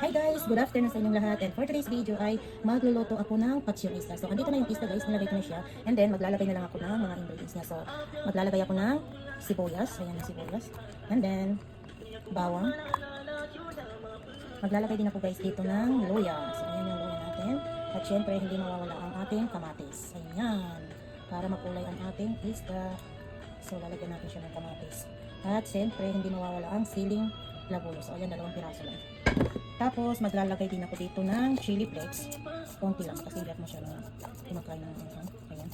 Hi guys! Good afternoon sa inyong lahat, and for today's video ay magluluto ako ng patsyonista. So andito na yung pista guys, nilagay ko na siya, and then maglalagay na lang ako ng mga ingredients niya. So maglalagay ako ng sibuyas, ayan ang sibuyas, and then bawang. Maglalagay din ako guys dito ng luya. So ayan yung luya natin, at syempre hindi mawawala ang ating kamatis. Ayan, para makulay ang ating pista. So lalagyan natin siya ng kamatis, at syempre hindi mawawala ang siling labuyo. So ayan, 2 piraso lang. Tapos maglalagay din ako dito ng chili flakes, konti lang kasi hindi ako masyadong kumakain ng ayan.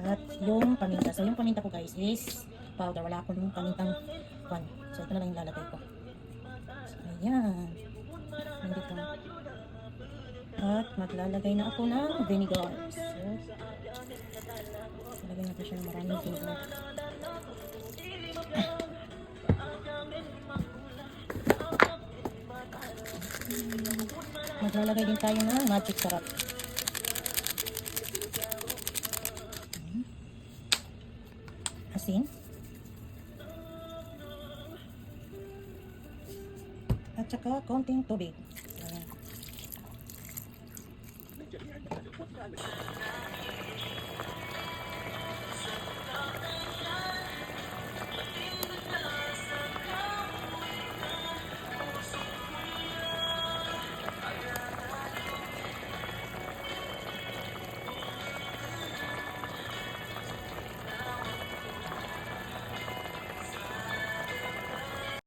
At yung paminta, so yung paminta ko guys is powder, wala akong pamintang pan, so ito na lang yung lalagay ko. So ayan, nandito na. At maglalagay na ako ng vinegar. So lalagay natin siya ng maraming vinegar. Maglalagay din tayo ng magic sarap. Asin. At saka konting tubig.